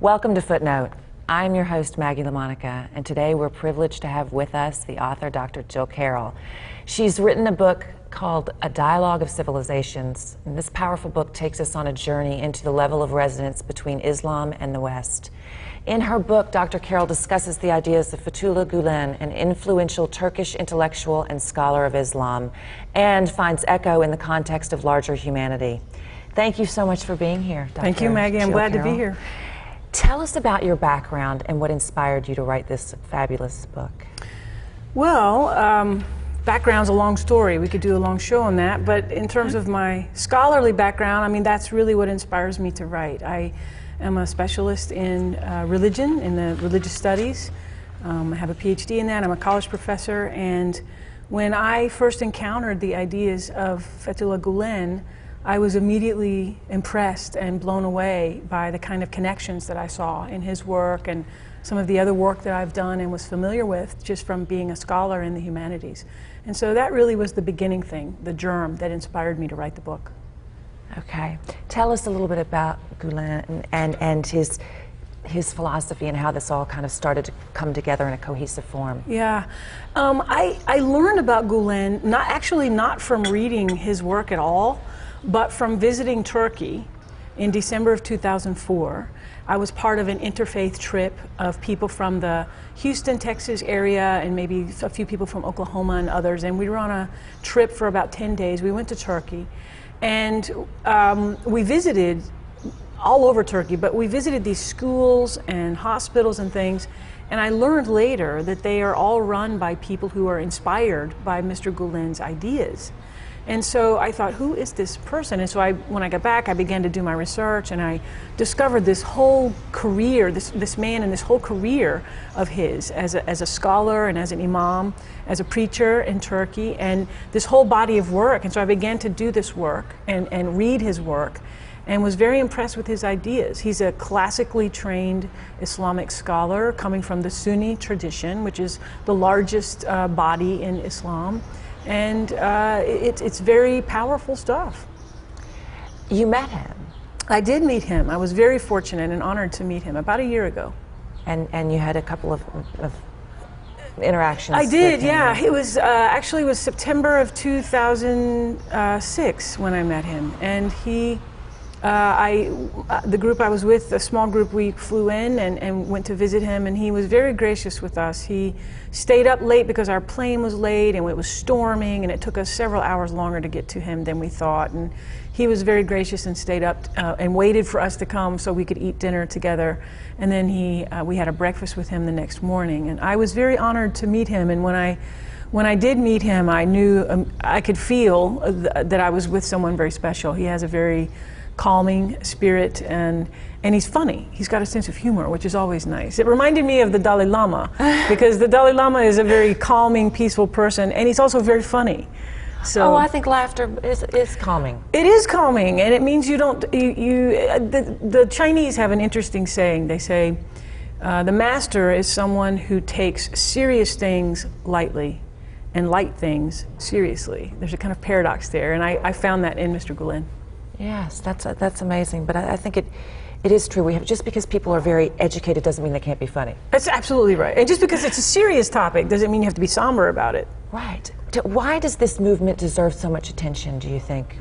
Welcome to Footnote. I'm your host, Maggie LaMonica, and today we're privileged to have with us the author, Dr. Jill Carroll. She's written a book called A Dialogue of Civilizations, and this powerful book takes us on a journey into the level of resonance between Islam and the West. In her book, Dr. Carroll discusses the ideas of Fethullah Gulen, an influential Turkish intellectual and scholar of Islam, and finds echo in the context of larger humanity. Thank you so much for being here, Dr. Thank you, Maggie. I'm glad Carroll. to be here. Tell us about your background and what inspired you to write this fabulous book. Well, background's a long story. We could do a long show on that. But in terms of my scholarly background, I mean, that's really what inspires me to write. I am a specialist in religion, in the religious studies. I have a PhD in that. I'm a college professor. And when I first encountered the ideas of Fethullah Gulen, I was immediately impressed and blown away by the kind of connections that I saw in his work and some of the other work that I've done and was familiar with just from being a scholar in the humanities. And so that really was the beginning thing, the germ that inspired me to write the book. Okay. Tell us a little bit about Gulen and his philosophy and how this all kind of started to come together in a cohesive form. Yeah. I learned about Gulen not from reading his work at all, but from visiting Turkey in December of 2004. I was part of an interfaith trip of people from the Houston, Texas area and maybe a few people from Oklahoma and others, and we were on a trip for about 10 days. We went to Turkey, and we visited all over Turkey, but we visited these schools and hospitals and things, and I learned later that they are all run by people who are inspired by Mr. Gulen's ideas. And so I thought, who is this person? And so when I got back, I began to do my research, and I discovered this whole career, this man and this whole career of his as a scholar and as an imam, as a preacher in Turkey, and this whole body of work. And so I began to do this work and read his work, and was very impressed with his ideas. He's a classically trained Islamic scholar coming from the Sunni tradition, which is the largest body in Islam. And it's very powerful stuff. You met him. I did meet him. I was very fortunate and honored to meet him about a year ago. And you had a couple of interactions. I did, with him. yeah. It was actually it was September of 2006 when I met him, and he. The group I was with, a small group, we flew in and went to visit him, and he was very gracious with us. He stayed up late because our plane was late and it was storming, and it took us several hours longer to get to him than we thought. And he was very gracious and stayed up and waited for us to come so we could eat dinner together. And then we had a breakfast with him the next morning. And I was very honored to meet him. And when I did meet him, I knew I could feel that I was with someone very special. He has a very calming spirit, and he's funny. He's got a sense of humor, which is always nice. It reminded me of the Dalai Lama, because the Dalai Lama is a very calming, peaceful person, and he's also very funny. So, I think laughter is calming. It is calming, and it means you don't. The Chinese have an interesting saying. They say, the master is someone who takes serious things lightly and light things seriously. There's a kind of paradox there, and I found that in Mr. Gulen. Yes, that's amazing. But I think it is true. Just because people are very educated doesn't mean they can't be funny. That's absolutely right. And just because it's a serious topic doesn't mean you have to be somber about it. Right. Why does this movement deserve so much attention, do you think?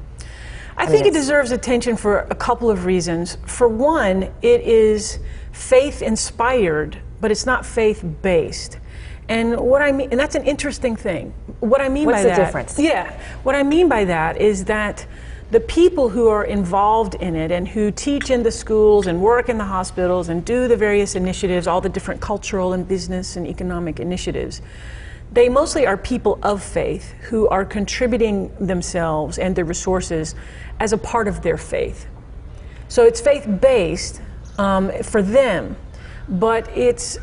I think it deserves attention for a couple of reasons. For one, it is faith-inspired, but it's not faith-based. And what I mean, and that's an interesting thing. What I mean by that... What's the difference? Yeah. What I mean by that is that the people who are involved in it and who teach in the schools and work in the hospitals and do the various initiatives, all the different cultural and business and economic initiatives, they mostly are people of faith who are contributing themselves and their resources as a part of their faith. So it's faith-based for them, but it's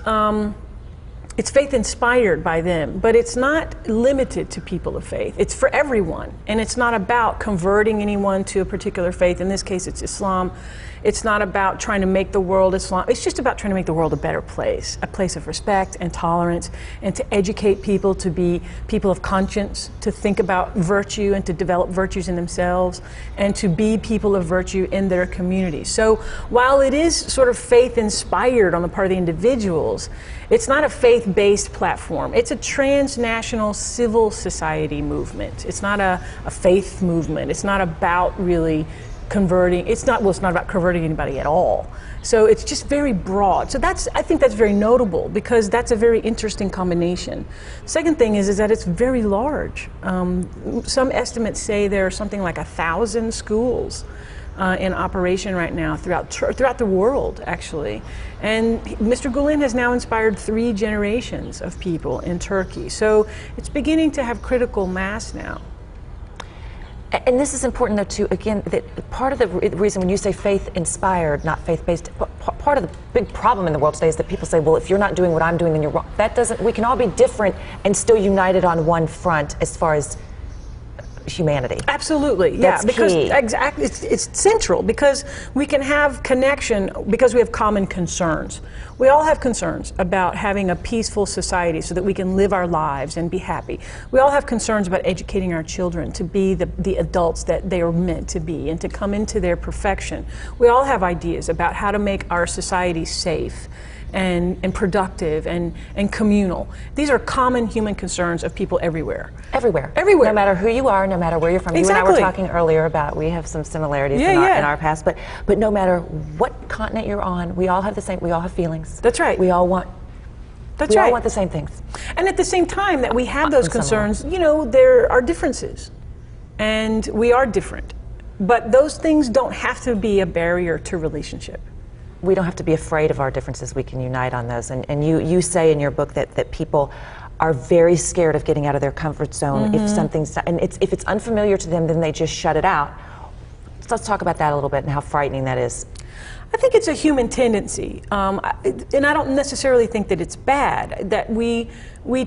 faith-inspired by them, but it's not limited to people of faith. It's for everyone, and it's not about converting anyone to a particular faith. In this case, it's Islam. It's not about trying to make the world Islam. It's just about trying to make the world a better place, a place of respect and tolerance, and to educate people to be people of conscience, to think about virtue and to develop virtues in themselves, and to be people of virtue in their communities. So while it is sort of faith-inspired on the part of the individuals, it's not a faith-based platform. It's a transnational civil society movement. It's not a faith movement. It's not about really converting. It's not about converting anybody at all. So it's just very broad. So I think that's very notable, because that's a very interesting combination. Second thing is that it's very large. Some estimates say there are something like 1,000 schools in operation right now throughout the world, actually. And Mr. Gulen has now inspired 3 generations of people in Turkey. So it's beginning to have critical mass now. And this is important, though, too, again, that part of the reason when you say faith-inspired, not faith-based, part of the big problem in the world today is that people say, well, if you're not doing what I'm doing, then you're wrong. That doesn't, we can all be different and still united on one front as far as humanity. Absolutely, That's because key. Exactly, it's central, because we can have connection because we have common concerns. We all have concerns about having a peaceful society so that we can live our lives and be happy. We all have concerns about educating our children to be the adults that they are meant to be and to come into their perfection. We all have ideas about how to make our society safe and productive and communal. These are common human concerns of people everywhere. Everywhere. Everywhere. No matter who you are, no matter where you're from. Exactly. You and I were talking earlier about we have some similarities in our past, but no matter what continent you're on, we all have the same, we all have feelings. That's right. We all want That's right. all want the same things. And at the same time that we have those concerns, you know, there are differences. And we are different. But those things don't have to be a barrier to relationship. We don't have to be afraid of our differences. We can unite on those. And you say in your book that people are very scared of getting out of their comfort zone if something's, and if it's unfamiliar to them, then they just shut it out. So let's talk about that a little bit and how frightening that is. I think it's a human tendency, and I don't necessarily think that it's bad, that we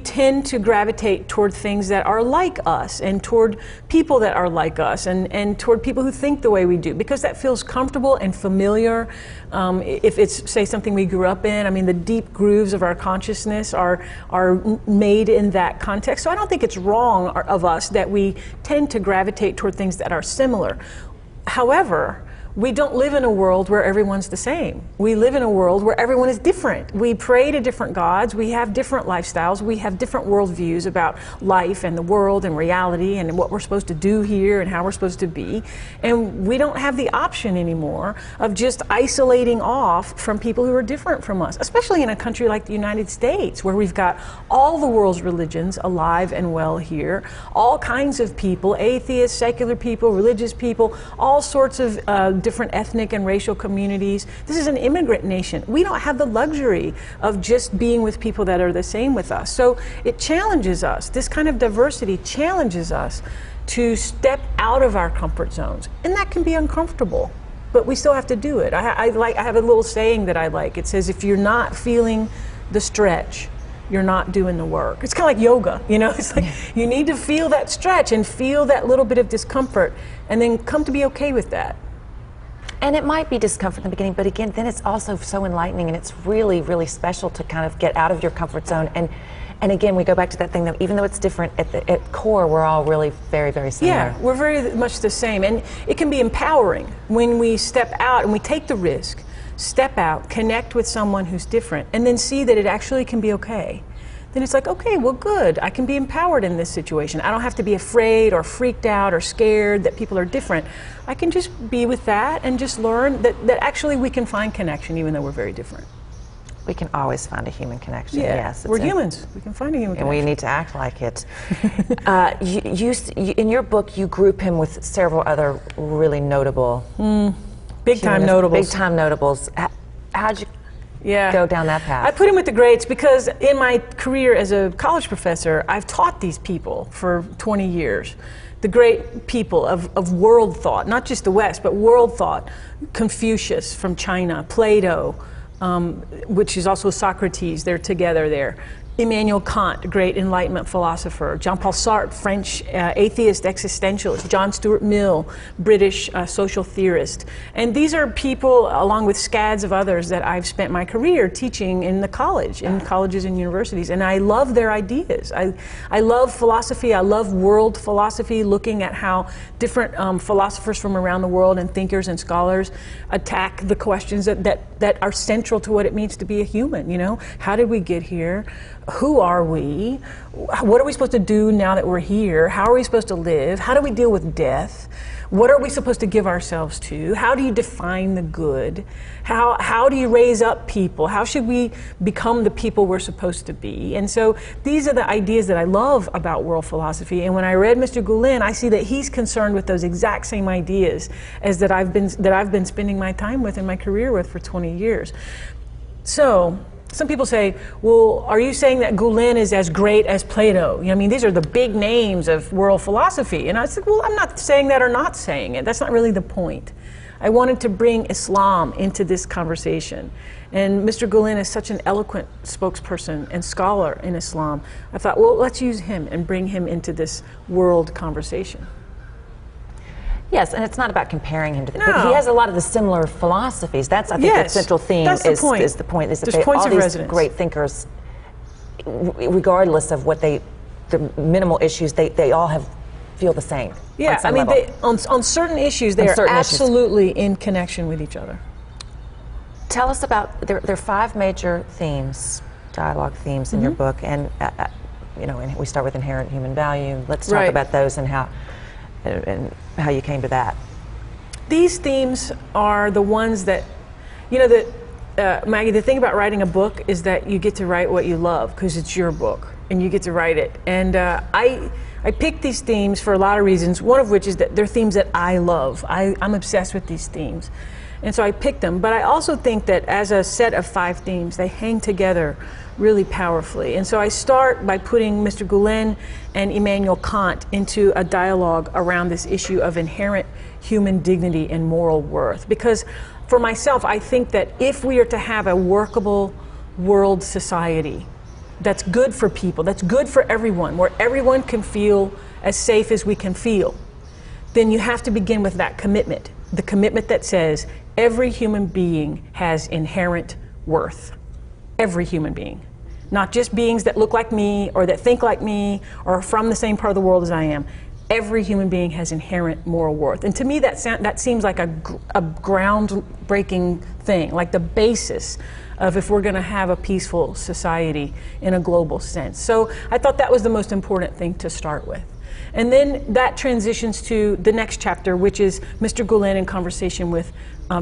tend to gravitate toward things that are like us and toward people that are like us and toward people who think the way we do, because that feels comfortable and familiar. If it's, say, something we grew up in, I mean, the deep grooves of our consciousness are made in that context. So I don't think it's wrong of us that we tend to gravitate toward things that are similar. However, we don't live in a world where everyone's the same. We live in a world where everyone is different. We pray to different gods, we have different lifestyles, we have different worldviews about life and the world and reality and what we're supposed to do here and how we're supposed to be. And we don't have the option anymore of just isolating off from people who are different from us, especially in a country like the United States, where we've got all the world's religions alive and well here, all kinds of people, atheists, secular people, religious people, all sorts of different ethnic and racial communities. This is an immigrant nation. We don't have the luxury of just being with people that are the same with us. So it challenges us. This kind of diversity challenges us to step out of our comfort zones. And that can be uncomfortable, but we still have to do it. I have a little saying that I like. It says, if you're not feeling the stretch, you're not doing the work. It's kind of like yoga, you know? It's like you need to feel that stretch and feel that little bit of discomfort and then come to be okay with that. And it might be discomfort in the beginning, but again, then it's also so enlightening, and it's really, really special to kind of get out of your comfort zone. And again, we go back to that thing that even though it's different, at core, we're all really very, very similar. Yeah, we're very much the same. And it can be empowering when we step out and we take the risk, step out, connect with someone who's different, and then see that it actually can be okay. Then it's like, okay, well, good. I can be empowered in this situation. I don't have to be afraid or freaked out or scared that people are different. I can just be with that and just learn that actually we can find connection even though we're very different. We can always find a human connection, yeah, yes. We're humans. We can find a human connection. And we need to act like it. In your book, you group him with several other really notable... Big-time notables. Big-time notables. How'd you... go down that path? I put him with the greats because in my career as a college professor, I've taught these people for 20 years. The great people of world thought, not just the West, but world thought. Confucius from China, Plato, which is also Socrates, they're together there. Immanuel Kant, great Enlightenment philosopher, Jean Paul Sartre, French atheist existentialist, John Stuart Mill, British social theorist. And these are people, along with scads of others, that I've spent my career teaching in colleges and universities. And I love their ideas. I love philosophy. I love world philosophy, looking at how different philosophers from around the world and thinkers and scholars attack the questions that are central to what it means to be a human. You know, how did we get here? Who are we? What are we supposed to do now that we're here? How are we supposed to live? How do we deal with death? What are we supposed to give ourselves to? How do you define the good? How do you raise up people? How should we become the people we're supposed to be? And so these are the ideas that I love about world philosophy. And when I read Mr. Gulen, I see that he's concerned with those exact same ideas as that I've been spending my time with in my career with for 20 years. So some people say, well, are you saying that Gulen is as great as Plato? You know, I mean, these are the big names of world philosophy. And I said, well, I'm not saying that or not saying it. That's not really the point. I wanted to bring Islam into this conversation. And Mr. Gulen is such an eloquent spokesperson and scholar in Islam. I thought, well, let's use him and bring him into this world conversation. Yes, and it's not about comparing him to but he has a lot of the similar philosophies. That's, I think, the central theme is the point. Is that all these great thinkers, regardless of what the minimal issues, they all feel the same. Yeah, I mean, on certain issues, they are absolutely in connection with each other. Tell us about, there are 5 major themes, dialogue themes in your book, and you know, and we start with inherent human value. Let's talk about those and how you came to that. These themes are the ones that, you know, that Maggie, the thing about writing a book is that you get to write what you love because it's your book and you get to write it. And I picked these themes for a lot of reasons, one of which is that they're themes that I love. I'm obsessed with these themes. And so I picked them. But I also think that as a set of 5 themes, they hang together really powerfully. And so I start by putting Mr. Gulen and Immanuel Kant into a dialogue around this issue of inherent human dignity and moral worth. Because for myself, I think that if we are to have a workable world society that's good for people, that's good for everyone, where everyone can feel as safe as we can feel, then you have to begin with that commitment. The commitment that says every human being has inherent worth. Every human being. Not just beings that look like me or that think like me or are from the same part of the world as I am. Every human being has inherent moral worth. And to me that seems like a groundbreaking thing, like the basis of if we're going to have a peaceful society in a global sense. So I thought that was the most important thing to start with. And then that transitions to the next chapter, which is Mr. Gulen in conversation with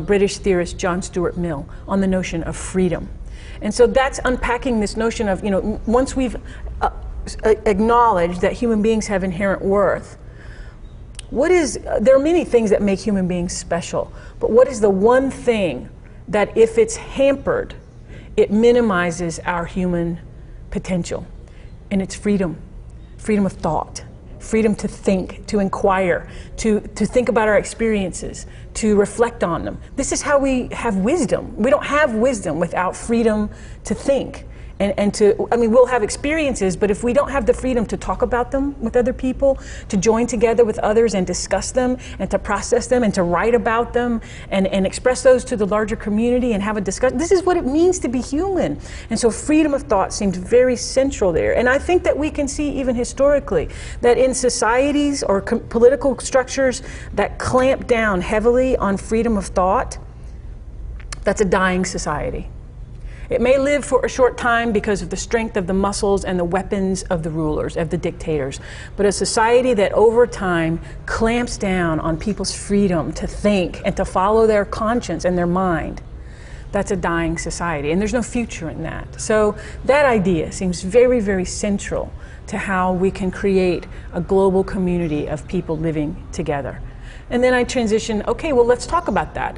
British theorist John Stuart Mill on the notion of freedom. And so that's unpacking this notion of, you know, once we've acknowledged that human beings have inherent worth, there are many things that make human beings special, but what is the one thing that if it's hampered, it minimizes our human potential? And it's freedom. Freedom of thought. Freedom to think, to inquire, to think about our experiences, to reflect on them. This is how we have wisdom. We don't have wisdom without freedom to think. And to, I mean, we'll have experiences, but if we don't have the freedom to talk about them with other people, to join together with others and discuss them, and to process them, and to write about them, and express those to the larger community and have a discussion, this is what it means to be human. And so freedom of thought seems very central there. And I think that we can see even historically that in societies or political structures that clamp down heavily on freedom of thought, that's a dying society. It may live for a short time because of the strength of the muscles and the weapons of the rulers, of the dictators. But a society that over time clamps down on people's freedom to think and to follow their conscience and their mind, that's a dying society. And there's no future in that. So that idea seems very, very central to how we can create a global community of people living together. And then I transition, okay, well, let's talk about that.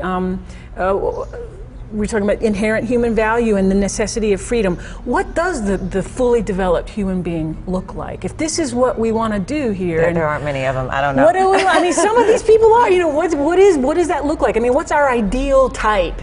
we're talking about inherent human value and the necessity of freedom. What does the fully developed human being look like? If this is what we want to do here, there aren't many of them. I don't know. I mean, some of these people are. What does that look like? I mean, what's our ideal type?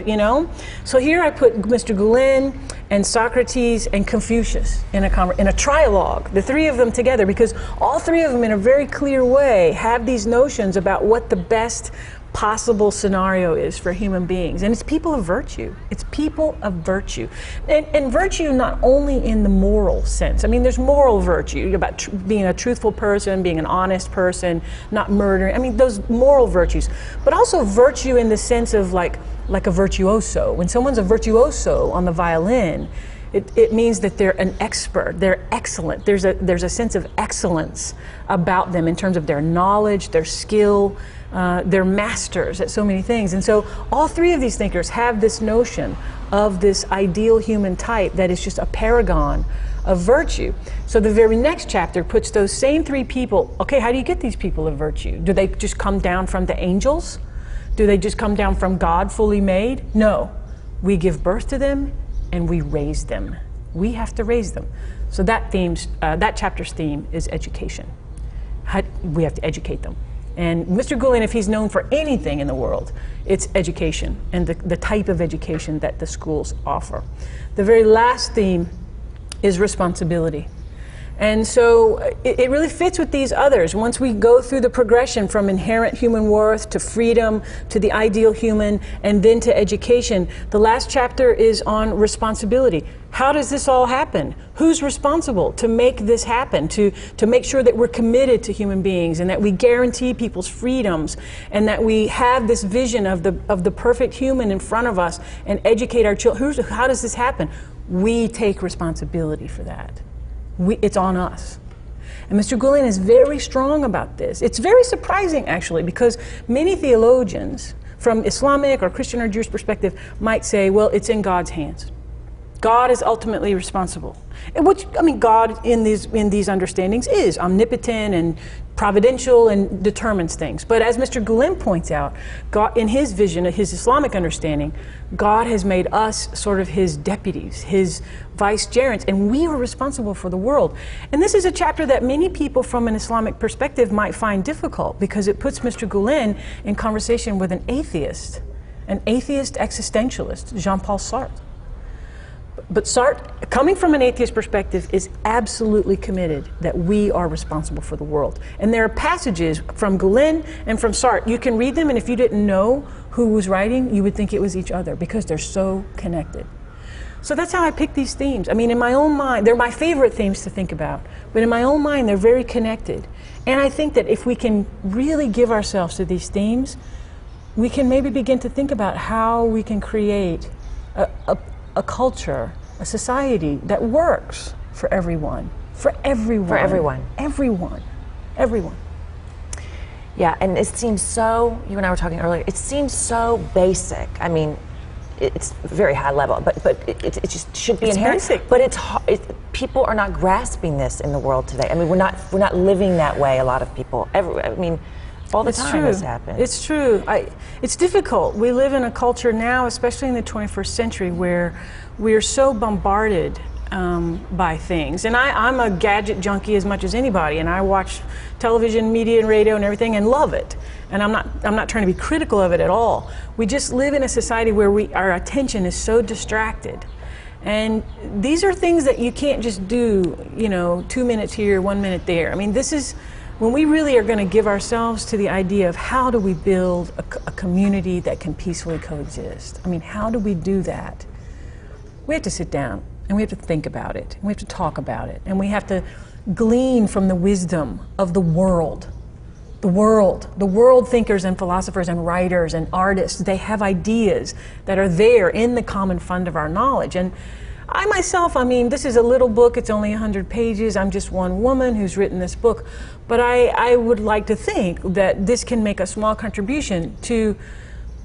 So here I put Mr. Gulen and Socrates and Confucius in a trialogue, the three of them together, because all three of them in a very clear way have these notions about what the best possible scenario is for human beings. And it's people of virtue. It's people of virtue. And virtue not only in the moral sense. I mean, there's moral virtue about being a truthful person, being an honest person, not murdering. I mean, those moral virtues. But also virtue in the sense of like a virtuoso. When someone's a virtuoso on the violin, it means that they're an expert, they're excellent. There's a sense of excellence about them in terms of their knowledge, their skill, they're masters at so many things. And so all three of these thinkers have this notion of this ideal human type that is just a paragon of virtue. So the very next chapter puts those same three people, okay, how do you get these people of virtue? Do they just come down from the angels? Do they just come down from God fully made? No. We give birth to them and we raise them. We have to raise them. So that chapter's theme is education. We have to educate them. And Mr. Gulen, if he's known for anything in the world, it's education and the type of education that the schools offer. The very last theme is responsibility. And so it really fits with these others. Once we go through the progression from inherent human worth to freedom to the ideal human and then to education, the last chapter is on responsibility. How does this all happen? Who's responsible to make this happen, to make sure that we're committed to human beings and that we guarantee people's freedoms and that we have this vision of the perfect human in front of us and educate our children? How does this happen? We take responsibility for that. It's on us. And Mr. Gulen is very strong about this. It's very surprising, actually, because many theologians from Islamic or Christian or Jewish perspective might say, well, it's in God's hands. God is ultimately responsible. Which, I mean, God in these understandings is omnipotent and providential and determines things. But as Mr. Gulen points out, God, in his vision, his Islamic understanding, God has made us sort of his deputies, his vicegerents, and we are responsible for the world. And this is a chapter that many people from an Islamic perspective might find difficult because it puts Mr. Gulen in conversation with an atheist existentialist, Jean Paul Sartre. But Sartre, coming from an atheist perspective, is absolutely committed that we are responsible for the world. And there are passages from Gulen and from Sartre. You can read them, and if you didn't know who was writing, you would think it was each other because they're so connected. So that's how I pick these themes. I mean, in my own mind, they're my favorite themes to think about. But in my own mind, they're very connected. And I think that if we can really give ourselves to these themes, we can maybe begin to think about how we can create a culture, a society that works for everyone. For everyone. For everyone. Everyone. Everyone. Yeah, and it seems so, you and I were talking earlier, it seems so basic. I mean, it's very high level, but it just should be inherent. Basic. But it's people are not grasping this in the world today. I mean, we're not living that way, a lot of people. All the time this happens. It's true. It's difficult. We live in a culture now, especially in the 21st century, where we are so bombarded by things. And I'm a gadget junkie as much as anybody, and I watch television, media, and radio, and everything, and love it. And I'm not trying to be critical of it at all. We just live in a society where our attention is so distracted. And these are things that you can't just do, 2 minutes here, 1 minute there. I mean, this is when we really are going to give ourselves to the idea of how do we build a community that can peacefully coexist. I mean, how do we do that? We have to sit down and we have to think about it. And we have to talk about it. And we have to glean from the wisdom of the world. The world thinkers and philosophers and writers and artists, they have ideas that are there in the common fund of our knowledge. And I myself, this is a little book, it's only 100 pages, I'm just one woman who's written this book, but I would like to think that this can make a small contribution to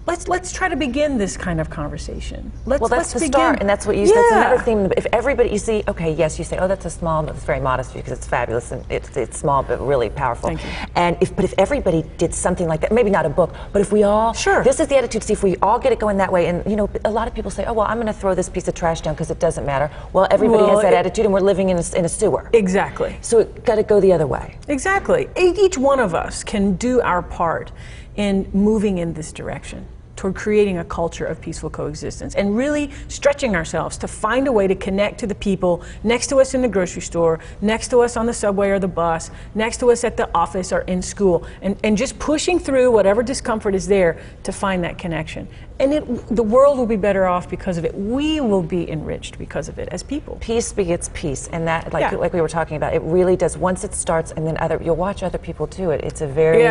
let's try to begin this kind of conversation. Well, that's the start, and that's what you. That's another theme. If everybody, you see, okay, yes, you say, oh, that's a small, but it's very modest view because it's fabulous and it's small but really powerful. Thank you. And if everybody did something like that, maybe not a book, but if we all, this is the attitude. See, if we all get it going that way, and you know, a lot of people say, oh, well, I'm going to throw this piece of trash down because it doesn't matter. Well, everybody has that attitude, and we're living in a sewer. Exactly. So it got to go the other way. Exactly. Each one of us can do our part in moving in this direction toward creating a culture of peaceful coexistence and really stretching ourselves to find a way to connect to the people next to us in the grocery store, next to us on the subway or the bus, next to us at the office or in school, and just pushing through whatever discomfort is there to find that connection. And the world will be better off because of it. We will be enriched because of it as people. Peace begets peace, and that, like we were talking about, it really does. Once it starts, and then you'll watch other people do it. It's a very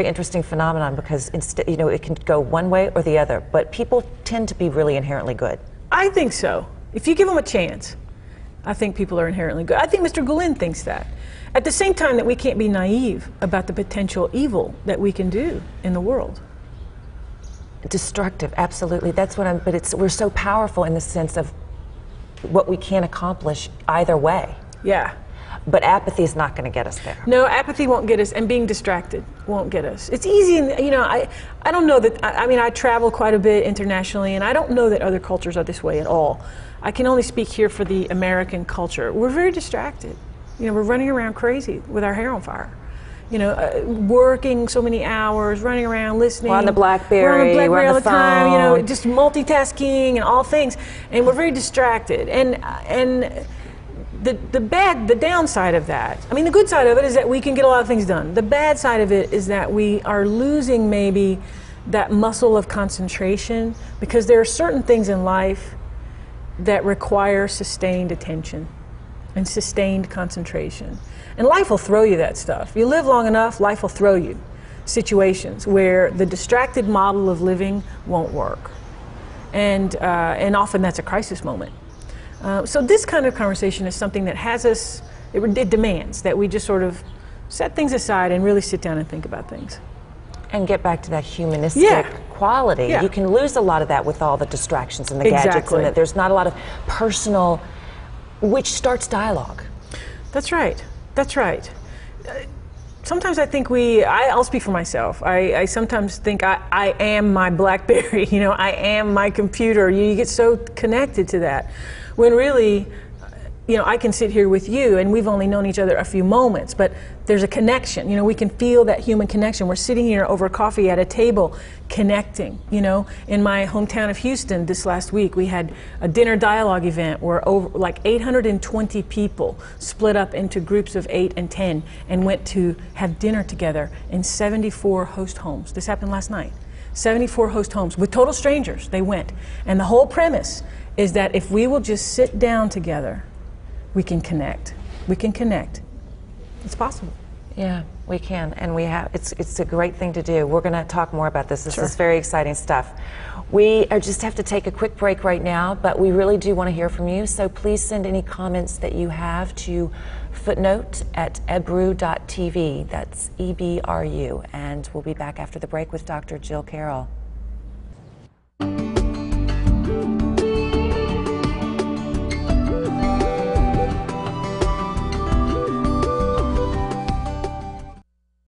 interesting phenomenon because instead, you know, it can go one way or the other. But people tend to be really inherently good. I think so. If you give them a chance, I think people are inherently good. I think Mr. Gulen thinks that. At the same time, that we can't be naive about the potential evil that we can do in the world. Destructive, absolutely. That's what but we're so powerful in the sense of what we can accomplish either way. Yeah. But apathy is not going to get us there. No, apathy won't get us, and being distracted won't get us. It's easy, you know, I don't know that, I mean, I travel quite a bit internationally, and I don't know that other cultures are this way at all. I can only speak here for the American culture. We're very distracted. You know, we're running around crazy with our hair on fire. You know, working so many hours, running around, listening. We're on the BlackBerry, we're on the BlackBerry all the time, you know, phone. just multitasking and all things. And we're very distracted. And the downside of that, I mean, the good side of it is that we can get a lot of things done. The bad side of it is that we are losing maybe that muscle of concentration, because there are certain things in life that require sustained attention and sustained concentration. And life will throw you that stuff. You live long enough, life will throw you situations where the distracted model of living won't work. And often that's a crisis moment. So this kind of conversation is something that has us, it demands that we just sort of set things aside and really sit down and think about things. And get back to that humanistic quality. Yeah. You can lose a lot of that with all the distractions and the gadgets, and that there's not a lot of personal, which starts dialogue. That's right. That's right. Sometimes I think I'll speak for myself. I sometimes think I am my BlackBerry, you know, I am my computer. You get so connected to that. When really, you know, I can sit here with you and we've only known each other a few moments, but there's a connection. You know, we can feel that human connection. We're sitting here over coffee at a table connecting, you know. In my hometown of Houston this last week, we had a dinner dialogue event where over like 820 people split up into groups of 8 and 10 and went to have dinner together in 74 host homes. This happened last night. 74 host homes with total strangers. They went. And the whole premise is that if we will just sit down together, we can connect. We can connect. It's possible. Yeah, we can, and we have. It's a great thing to do. We're going to talk more about this. This is very exciting stuff. We just have to take a quick break right now, but we really do want to hear from you. So please send any comments that you have to footnote@ebru.tv. That's EBRU, and we'll be back after the break with Dr. Jill Carroll.